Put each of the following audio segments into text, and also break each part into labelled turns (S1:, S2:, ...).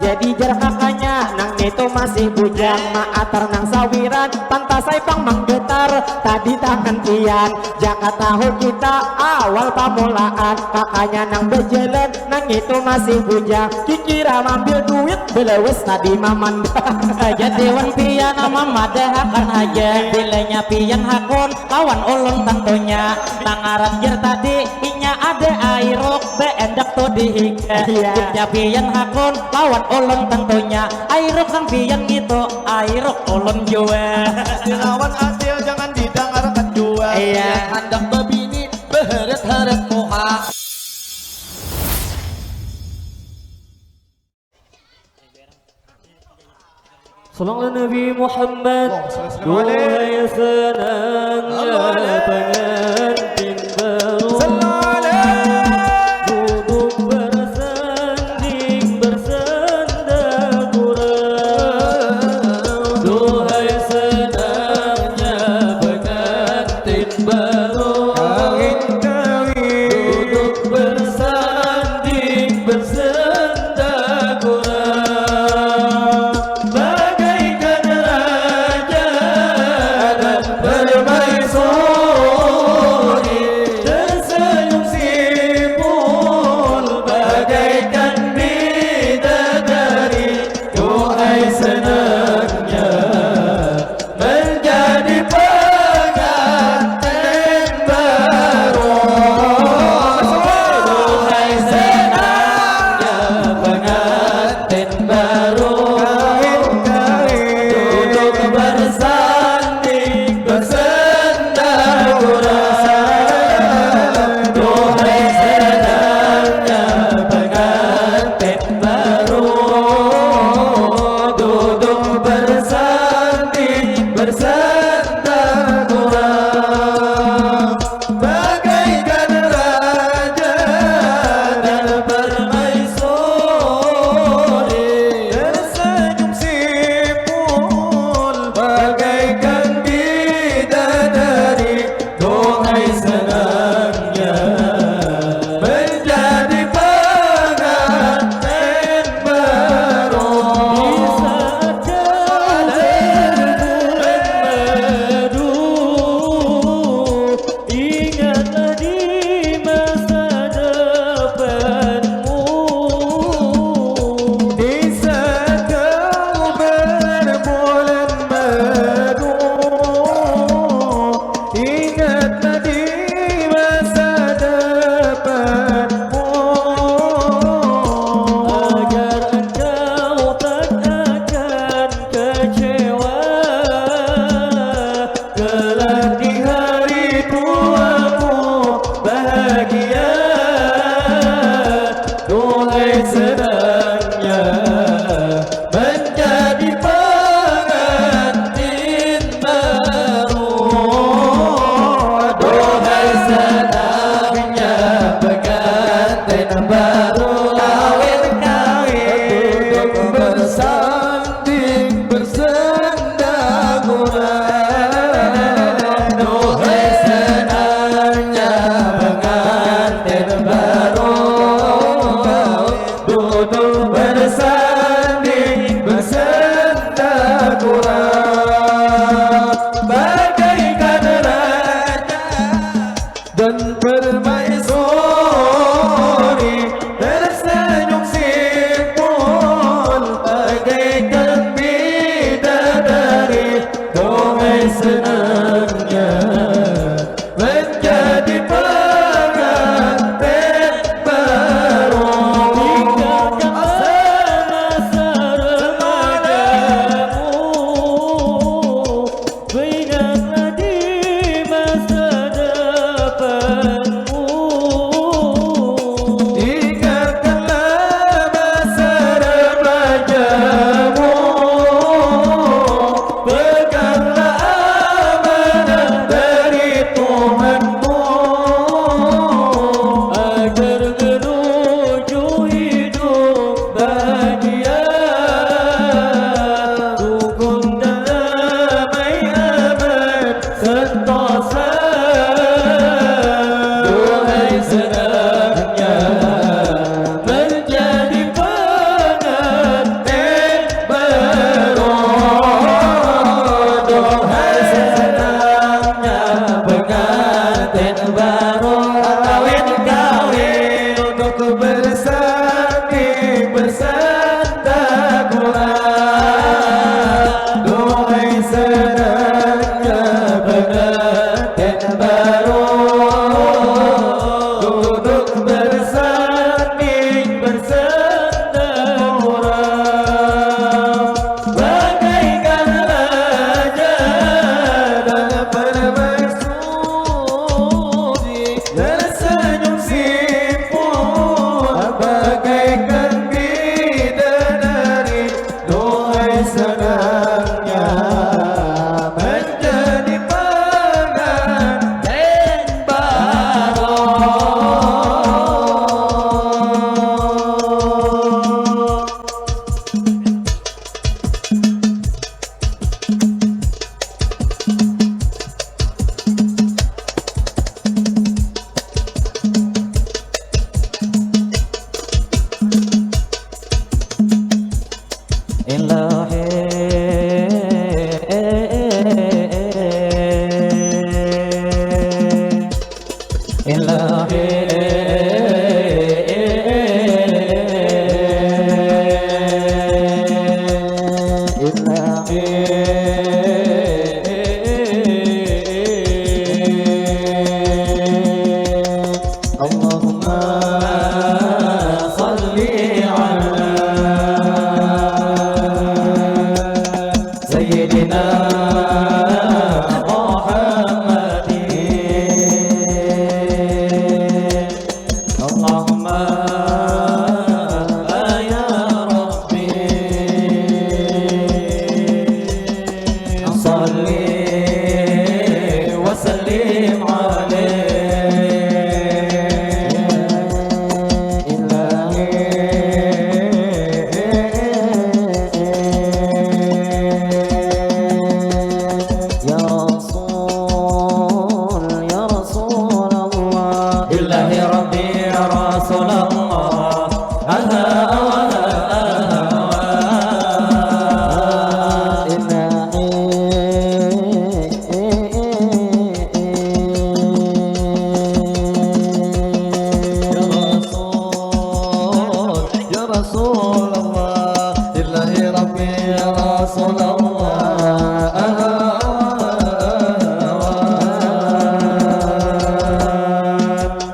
S1: jadi jar kakaknya nang itu masih bujang maatar nang sawiran pantasai pang manggetar tadi tangan pian jaka tahu kita awal pamulaan kakaknya nang berjalan nang itu masih bujang kikira mambil duit belewes tadi mamandang jadi wan pian ama madahakan aja bilanya pian hakun lawan ulun tentunya nangaran jar tadi inya ada airok beendak tuh dihika ya pian hakun lawan ulun tentunya airok kang pian gitu airok ulun jua
S2: dilawan adil jangan didengarkan jua hendak bebini beheret-heret muka.
S1: Sallallahu Nabi Muhammad duhai senangnya pengantin baru duduk bersanding bersenda gurau duhai senangnya pengantin baru duduk bersanding bersenda gurau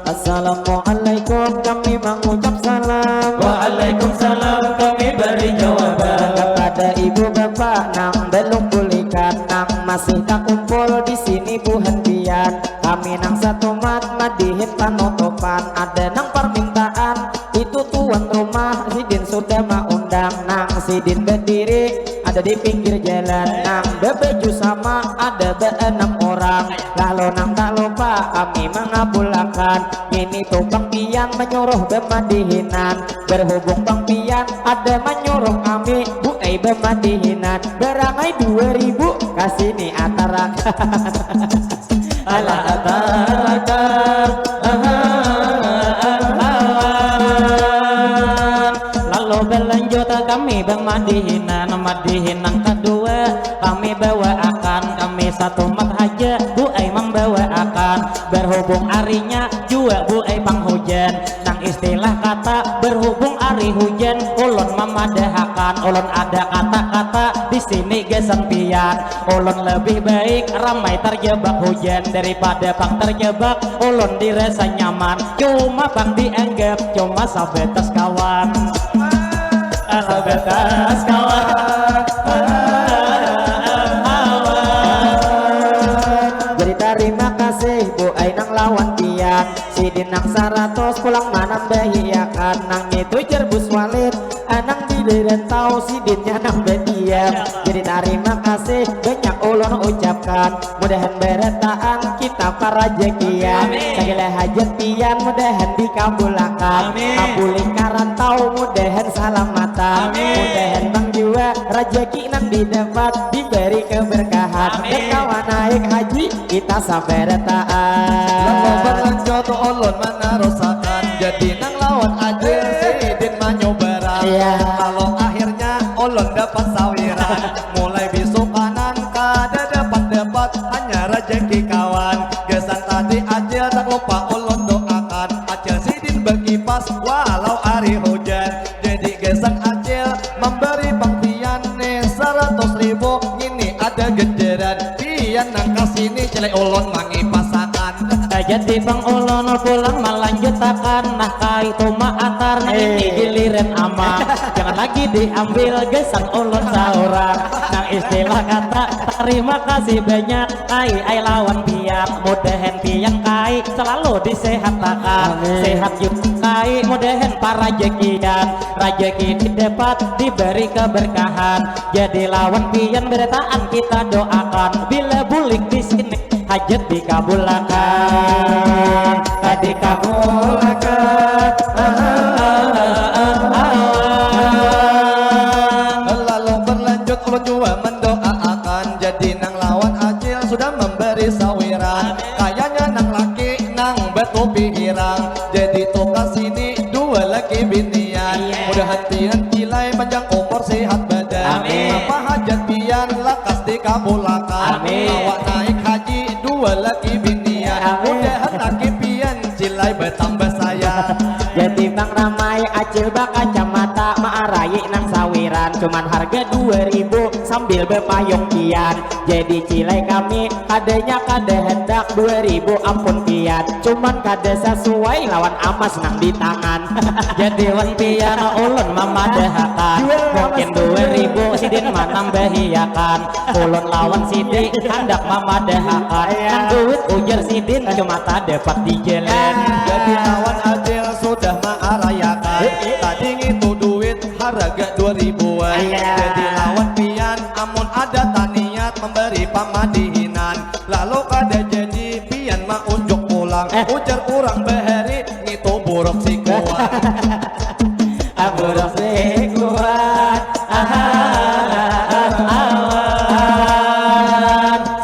S1: Assalamualaikum kami mengucap salam.
S3: Waalaikumsalam kami beri jawaban
S1: Kepada ibu bapak nang belum pulihkan, nang masih tak kumpul di sini bu hentian. Kami nang satu mat madihin panutupan, ada nang permintaan itu tuan rumah sidin sudah mau undang. Nang sidin berdiri ada di pinggir jalan, nang bebeju sama ada be-6 orang. Lalu nang tak lupa kami mengabulkan, ini tuh Bang Pian menyuruh bemadihinan. Berhubung Bang Pian ada menyuruh kami bu bemadihinan. Berangai 2000 kasih nih atarakan
S3: ala atarakan lalu berlanjut kami bemadihinan. Madihinan kedua kami bawa akan, kami satu mat aja bu membawa akan. Berhubung arinya juga bu panghujan, nang istilah kata berhubung ari hujan ulun memadahakan. Ulun ada kata-kata di sini gesan pian, ulun lebih baik ramai terjebak hujan daripada bang terjebak ulun dirasa nyaman. Cuma bang dianggap cuma sabetas kawan, sabetas kawan.
S1: Jadi terima kasih bu nang lawan pian, sidin nang 100 pulang manam bahiyakan. Nang itu jerbus walid anang di rentau sidinnya nang bediam. Jadi terima kasih banyak ulun ucapkan, mudahan beretaan kita para jekian. Segala hajat pian mudahan dikabulakan, kabulin karantau mudahan salamatan. Mudahan bang jiwa rejeki nang didapat diberi keberkahan. Dan kawan naik haji kita saberetaan.
S2: Lalu berlanjut ulun menerusakan, jadi nang lawan aja sidin manyobaran. Kalau akhirnya ulun dapat sawiran, mulai besok kanan kada dapat hanya rezeki kawan. Gesan tadi aja tak lupa ulun doakan, acil sidin berkipas walau hari hujan. Jadi gesan acil memberi Bang Pian nih 100.000, ini ada genderan pian nang kasini celek ulun mangipasakan.
S3: Jadi bang ulun pulang melanjutakan, nah kaitu maatar ini giliran aman. Jangan lagi diambil gesan ulun seorang. Nang istilah kata terima kasih banyak ai lawan pian. Mudahan pian kai selalu disehatakan, sehat juga kai mudahan para jekian. Rajeki didapat diberi keberkahan, jadi lawan pian beretaan kita doakan. Bila bulik di sini hajat dikabulkan, dikabulkan.
S2: Lalu berlanjut ulun juga mendoakan, jadi nang lawan acil sudah memberi sawiran. Kayaknya nang laki nang betul pirang, jadi tugas ini 2 laki binian. Mudah hati-hati panjang umur sehat badan,
S1: ramai acil baka kacamata maarai nang sawiran cuman harga 2000 sambil berpayung kian jadi cilai kami kadenya kade hendak 2000 ampun kian cuman kade sesuai lawan amas nang di tangan
S3: jadi wan pian ulun mamadehakan mungkin 2000 sidin manambahiakan ulun lawan sidi hendak mamadehakan nang duit ujar sidin cuma tak dapat dijelen
S2: Jadi lawan Acil sudah mengarayakan tadi itu duit harga 2000-an jadi lawan pian amun ada taniat memberi pamadihinan lalu kada jadi pian mak unjuk pulang ujar orang beheri itu buruk si kuat
S1: buruk si kuat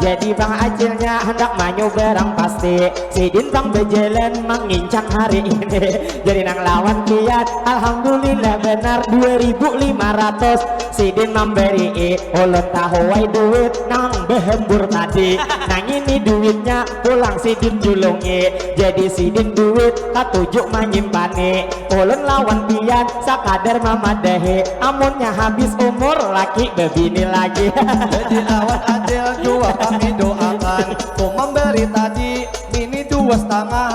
S1: jadi bang acilnya hendak maju berang pasti sidin bang bejelen mengincang hari ini jadi nang lawan kiat alhamdulillah benar 2500 sidin memberi ulun tahu wai duit nang behembur tadi nang ini duitnya pulang sidin julungi jadi sidin duit katujuk menyimpani ulun lawan pian sakadar mamadehe amunnya habis umur laki bebini lagi
S2: jadi lawan Acil jua kami doakan ku memberi tadi mini 2,5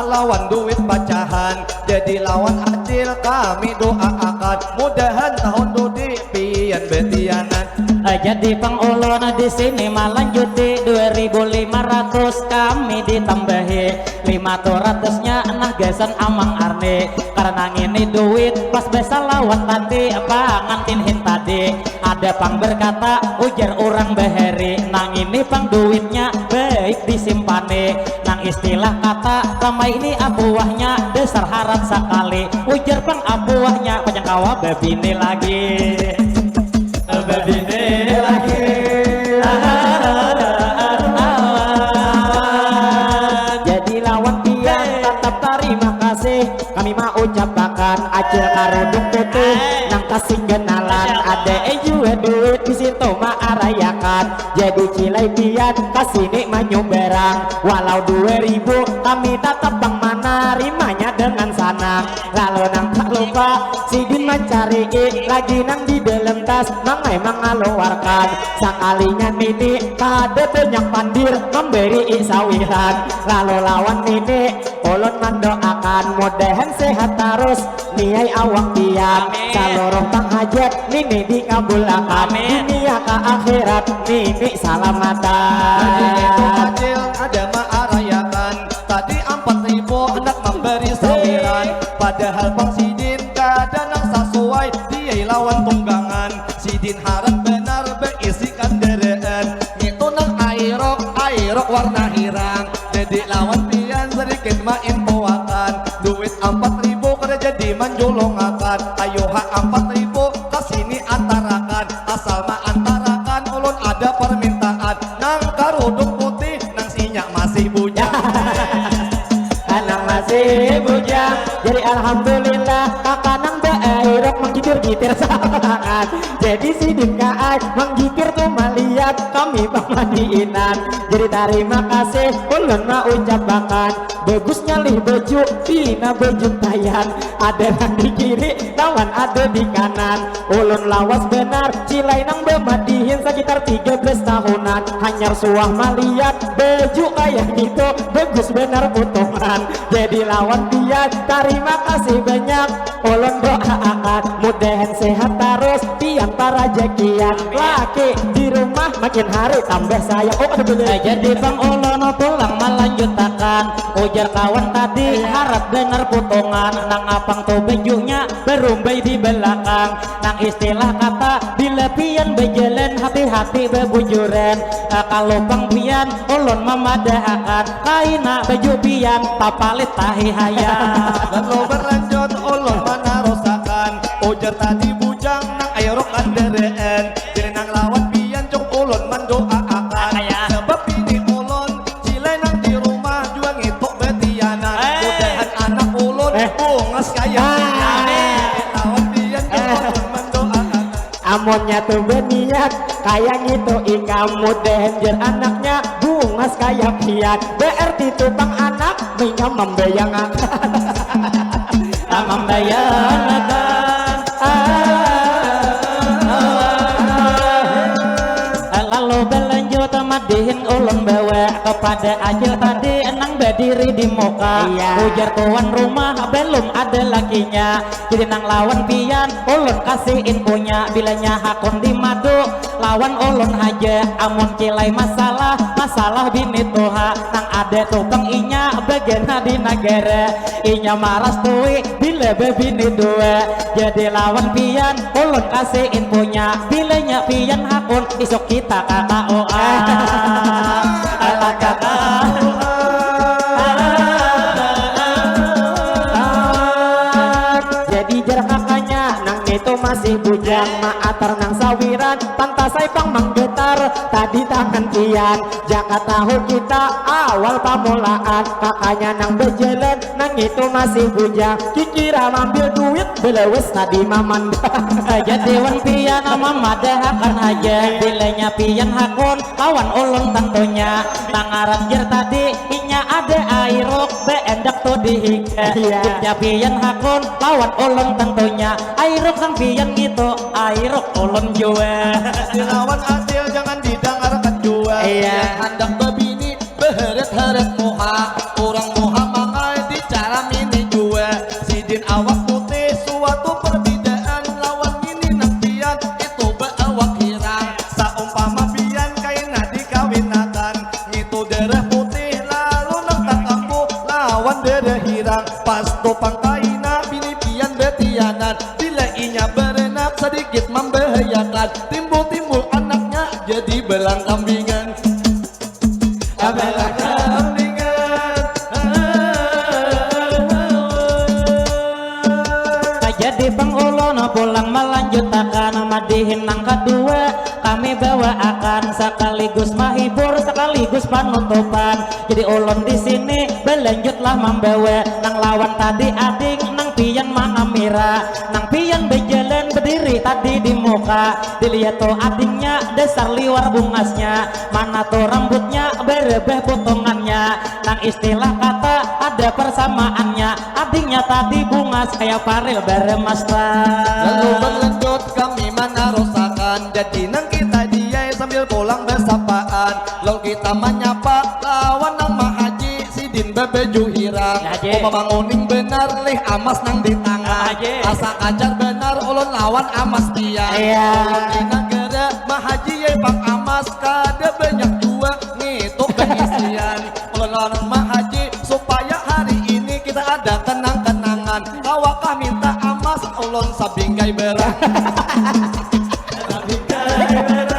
S2: lawan duit bacahan jadi lawan Acil kami doakan mudahan tahun dudi pian betianan
S3: jadi pangulun di sini melanjuti 2500 kami ditambahi 500-nya nah gesan amang arne karena ini duit pas besa lawan tadi pangantin tadi ada pang berkata ujar orang beheri nang ini pang duitnya baik disimpane nang istilah kata ramai ini abuahnya dasar harap sekali ujar pang abuahnya panjang kawa bebini lagi bebini lagi
S1: jadi lawan pian tetap terima kasih kami mau ucapkan acil karudung putih nang kasih kenalan ada juga duit di situ maarayakan jadi cilai pian kasih nik manyu berang walau 2000 kami tetap bang mana rimanya dengan sana lalu nang tak lupa sidin mencari lagi nang di dalam tas mangai mengeluarkan sekalinya nini kade banyak pandir memberi sawiran lalu lawan nini ulun mendoakan mudahan sehat terus niai awak tiap seluruh bang hajat nini dikabulkan dunia ke akhirat nini salamatan
S2: jadi itu Acil ada mengarayakan tadi 4.000 hendak memberi sawiran padahal bang sidin kadang sesuai dia lawan tunggangan sidin harap benar berisikan dereen itu nang airok warna hirang jadi lawan pian sedikit main poakan duit 4.000 kada jadi menjulungakan ayo ha 4.000 kasini antarakan asal ma antarakan ulun ada permintaan nang karudung putih nang sinyak masih bujang
S1: anak masih bujang jadi alhamdulillah kakak nang daerah menggigir-gigir sangat jadi sidin kaai menggigir tuh melihat kami pamadiinan jadi terima kasih ulun mau ucapkan bagusnya lih baju pina baju tayan ada yang di kiri lawan ada di kanan ulun lawas benar cilai nang bemadihin sekitar 13 tahunan hanyar suah melihat baju kayak itu bagus benar potongan jadi lawan dia terima kasih banyak ulun doakan mudahan sehat terus pian para jakian laki di rumah makin hari tambah sayang
S3: jadi bang ulun pulang melanjutakan ujar kawan tadi harap bener potongan nang apang tuh bajunya berumbai di belakang nang istilah kata bila pian bejelen hati-hati bebujuran kalau bang pian ulun memadahakan kaina baju pian papalit tahi hayang
S2: lalu berlanjut ulun mana rosakan ujar tadi bujang nang airok andereen jadi nang lawan pian cok ulun mendoakan sebab ini ulun cilai nang di rumah juang itu betianan mudahan anak ulun bungas kaya lawan pian cok ulun mendoakan
S1: amonnya tuh berniat kayak gitu ikam mudahan jer anaknya bungas kayak pian berarti tuh bang anak minyak membayang
S3: membayangkan lalu berlanjut madihin ulun bawa kepada ajil tadi enang berdiri di muka. Ujar tuan rumah belum ada lakinya, jadi nang lawan pian ulun kasih infonya. Bilanya hakun di madu lawan ulun aja, amun kilai masalah bini tuha nang ada tukang inya bagian di negara inya maras tuwi bila bebini dua. Jadi lawan pian ulun kasih infonya, bilanya pian hakun isok kita KKOA. Ala kakak
S1: jadi jar kakaknya nang itu masih bujang maatar nang sawiran pantasai pang menggetar tadi tangan pian jaka tahu kita awal pamulaan kakaknya nang berjalan nang itu masih bujang kikira mambil duit belewes tadi mamandang.
S3: jadi wan pian mamadahakan aja, bilanya pian hakun lawan ulun tentunya. Tangaran jer tadi inya ada airok beendak tuh dihika. Jepnya pian hakun lawan ulun tentunya, airok kang pian gitu airok ulun jua.
S2: Dilawan adil jangan didengarkan jua. Hendak bebini beheret-heret muha, orang muha mangai dicara mini jua. Sidin awak putih suatu perbedaan lawan ini nampian itu beawak hirang. Saumpama pian kaina dikawinakan, itu darah putih lalu nang tangkaku lawan darah hirang. Pas topang kaina bini pian betianan, bila inya berenak sedikit membahayakan. Timbul anaknya jadi belang kambingan. Belang kambingan.
S3: Jadi pengulon pulang melanjutkan madihin nang kedua, kami bawa akan sekaligus mahibur sekaligus panutupan. Jadi ulun di sini berlanjutlah membawa nang lawan tadi adik nang pian mana mira, nang pian berjalan berdiri tadi di muka. Dilihat tuh adiknya dasar liwar bungasnya, mana tuh rambutnya berebeh potongannya. Nang istilah kata ada persamaannya, adiknya tadi bungas kayak paril
S2: Lalu berlanjut kami menarusakan, jadi nang kita dia sambil pulang bersapaan. Lalu kita menyapa lawan nang mahaji sidin bebeju hirang. Banguning benar lih amas nang di tangan, asa ajar benar ulun lawan amas dia. Ulun di negara mahaji ye bang amas kada banyak jua ngitung pengisian. Ulun lawan mahaji supaya hari ini kita ada kenang-kenangan. Awakah minta amas ulun sabingkai berang. Sabingkai berang.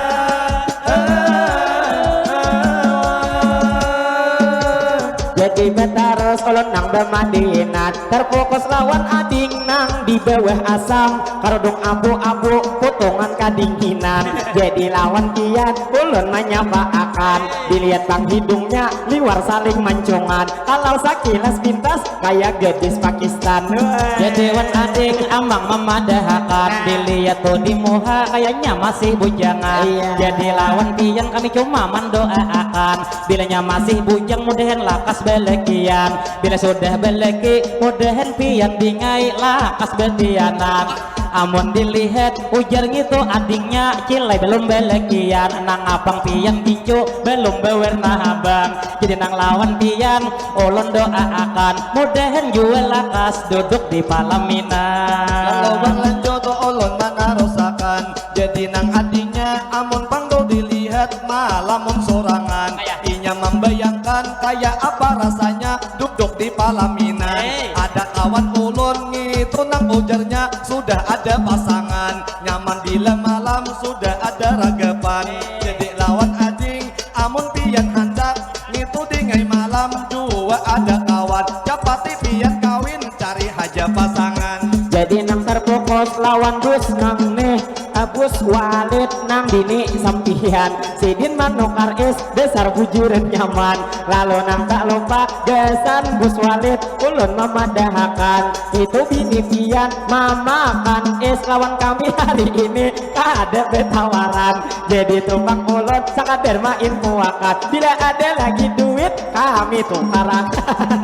S1: Jadi betaros ulun nang bermadinat terfokus lawan ading nang di bawah asam karudung abu-abu potongan kadinginan. Jadi lawan kian ulun menyapa akan, dilihat bang hidungnya liwar saling mencongan. Kalau sakilas pintas kayak gadis Pakistan.
S3: Jadi wan adik amang memadahakan, dilihat tuh di muha kayaknya masih bujangan. Jadi lawan pian kami cuma mendoakan, bilanya masih bujang mudahan lakas belekian. Bila sudah beleki mudahan pian bingai lakas betianan. Amun dilihat ujar gitu adiknya cilai belum belekian, nang abang pian gincu belum bewerna abang. Jadi nang lawan pian ulun doakan mudahan jual lakas duduk di palaminan.
S2: Lalu berlanjut ulun menarusakan, jadi nang adiknya amun pangdo dilihat malamun sorangan. Inya membayangkan kayak apa rasanya duduk di palaminan. Ada kawan ulun gitu nang ujarnya sudah ada pasangan, nyaman bila malam sudah ada ragapan. Jadi lawan ading amun pian handak gitu dingai malam dua ada kawan, capati pian kawin cari haja pasangan.
S1: Jadi nang terfokus lawan bus nang nih Abus Walid nang dini sampian sidin manukar is dasar bujuran nyaman. Lalu nang tak lupa gasan bus Walid ulun memadahakan, itu bini pian mamakan is lawan kami hari ini ada betawaran. Jadi tumpang ulun sakadar main muakat, bila ada lagi duit kami tukarakan.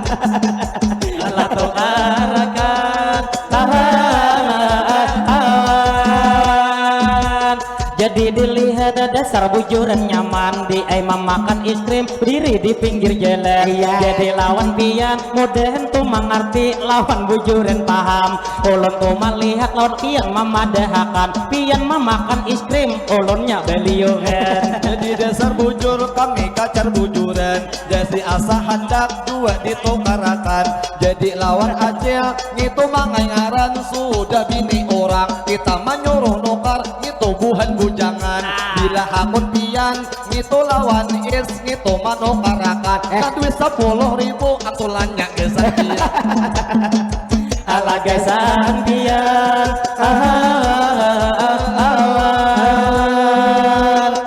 S3: Allah tukarakan Jadi dilihat dasar bujuran nyaman di imam makan es krim berdiri di pinggir jalan. Jadi lawan pian mudahan tuh mengerti lawan bujuran paham. Ulun tuh melihat lawan pian memadahakan pian memakan es krim ulunnya beliuhan.
S2: Jadi dasar bujur kami kacar bujuran. Jadi asa hendak dua ditukarakan. Jadi lawan aja gitu mangai ngaran sudah bini orang kita menyuruh nukar gitu buhan bujangan. Bila hakun pian gitu lawan is gitu manukarakan. Kan duit 10.000 atulannya gesan pian.
S3: Ala gesan pian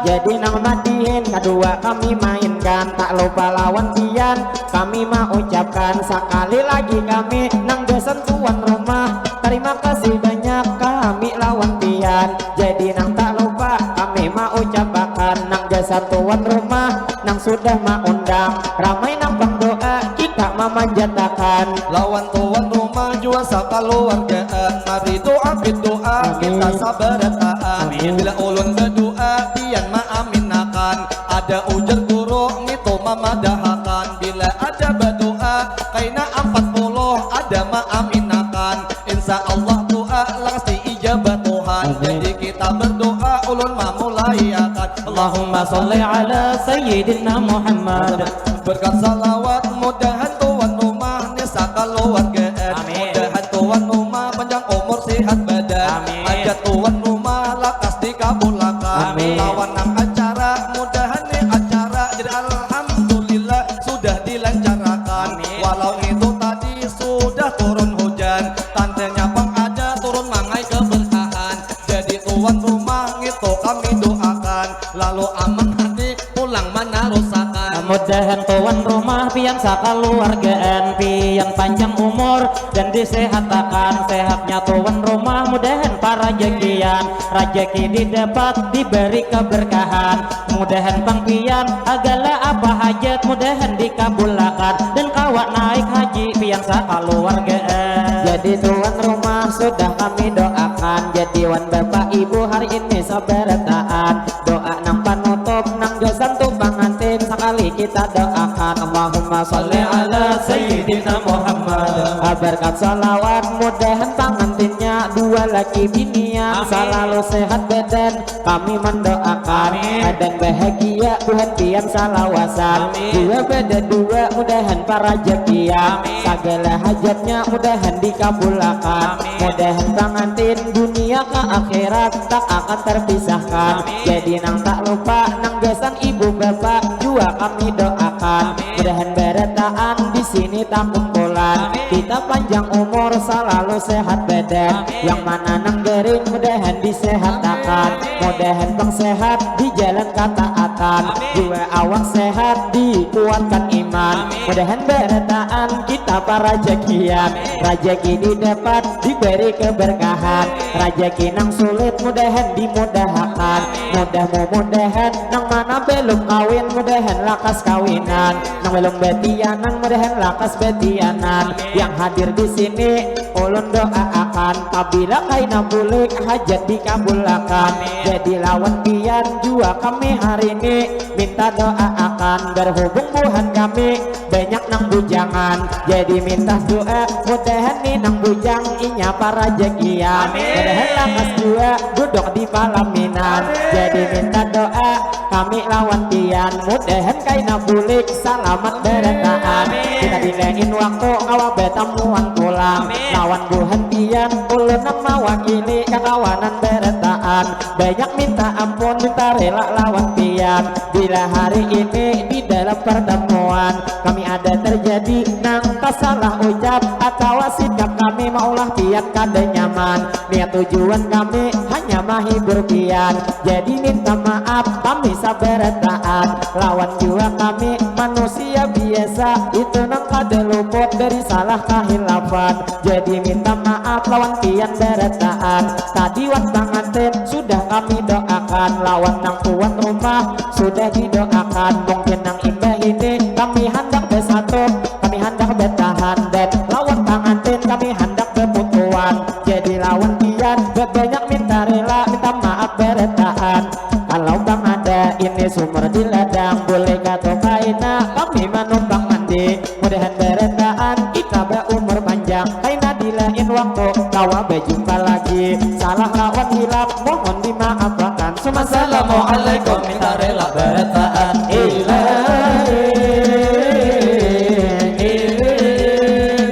S1: Jadi nang madihin kedua kami mainkan, tak lupa lawan pian kami mau ucapkan sekali lagi kami nang gesan tuan rumah. Terima kasih banyak kami lawan pian. Jadi nang tak lupa kami mau ucapkan nang gesan tuan rumah nang sudah mengundang ramai nang bang doa kita memanjatakan.
S2: Lawan tuan rumah jua sakaluargaan mari doa berdoa kita sabarataan. Bila ulun berdoa pian maaminakan ada ujar guru itu memadahakan. Bila ada berdoa kaina 40 ada maaminakan. Insya Allah doa langsung ijabah Tuhan. Jadi kita berdoa ulun memulai akan
S3: Allahumma salli ala sayyidina Muhammad.
S2: Berkat salawat mudahan tuan rumah nisa keluargaan. Mudahan tuan rumah panjang umur sehat badan. Hajat tuan rumah lakas dikabulkan. Lawan nang acara mudahan nih acara jadi alhamdulillah sudah dilancarkan. Walau itu tadi sudah turun hujan tandanya pang ada turun mangai keberkahan. Jadi tuan rumah itu kami doakan lalu aman hati pulang mana rusakan.
S3: Mudahan tuan rumah pian sakaluargaan pian panjang umur dan disehatakan. Sehatnya tuan rumah mudahan para rezekian rezeki didapat diberi keberkahan. Mudahan bang pian agala apa hajat mudahan dikabulkan dan kawat naik haji pian sakaluargaan.
S1: Jadi tuan rumah sudah kami doakan. Jadi wan bapak ibu hari ini sabarataan doa nang panutup nang josan tuh pengantin sekali kita doakan. Allahumma sholli ala sayyidina Muhammad. Berkat salawat mudahan pengantinnya dua laki binian selalu sehat badan kami mendoakan dan bahagia Tuhan pian salawasan. Dua beda dua mudahan para rezekian segala hajatnya mudahan dikabulkan. Mudahan pengantin dunia ke akhirat tak akan terpisahkan. Jadi nang tak lupa nang gesan ibu bapak jua kami doakan. Mudahan berataan di sini tak kumpulan kita panjang umur selalu sehat badan. Yang mana nang gering mudahan disehatakan. Mudahan bang sehat di jalan ketaatan. Jua awak sehat dikuatkan iman. Mudahan berataan kita para rezekian rezeki didapat diberi keberkahan. Rezeki nang sulit mudahan dimudahkan. Mudah-mudahan nang mana belum kawin mudahan lakas kawinan. Nang belum betianan mudahan lakas betianan. Yang hadir di sini ulun doa akan apabila kaina bulik hajat dikabulkan. Jadi lawan pian jua kami hari ini minta doa akan berhubung buhan kami banyak nang bujangan. Jadi minta doa mudahan nih nang bujang inya para rezekian. Mudahan lakas jua duduk di palaminan. Jadi minta doa kami lawan pian mudahan kaina bulik selamat berataan. Kita dilain waktu ngawa betamuan pulang lawan buhan pian ulun nang mewakili kekawanan berataan. Banyak minta ampun minta rela lawan pian bila hari ini di dalam pertemuan kami ada terjadi nang tak salah ucap atau sikap kami maulah pian kada nyaman. Niat tujuan kami hanya menghibur pian. Jadi minta maaf kami sabarataan lawan jua kami manusia biasa itu nang kada luput dari salah kahilafan. Jadi minta maaf lawan pian berataan. Tadi wan pengantin sudah kami doakan lawan nang tuan rumah sudah didoakan. Mungkin nang indah ini kami hendak bersatu kami hendak bertahan dan lawan pengantin kami hendak berputuan. Jadi lawan pian banyak minta rela minta maaf berataan. bertaan. Kalau bang ada ini sumur di ladang, boleh kata kaina kami menumpang mandi. Mudahan berendahan kita berumur panjang, kaina di lain waktu kawa berjumpa lagi. Salah lawan hilap mohon dimaafkan.
S3: Assalamualaikum minta rela bertaan.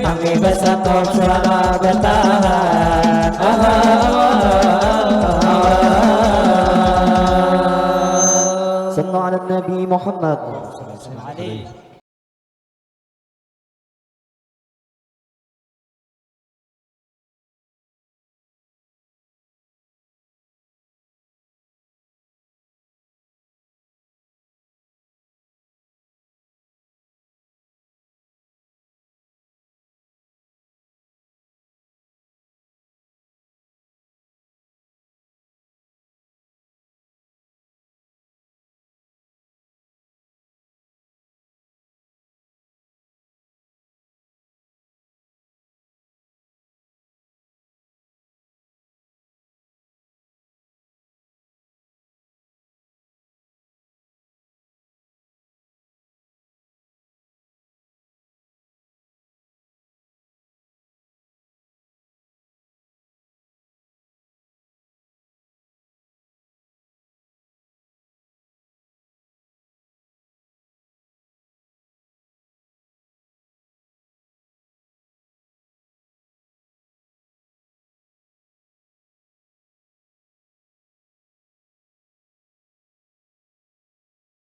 S3: Kami bersatu suara bertahan.
S1: Sallallahu ala Nabi Muhammad.
S3: Alaihi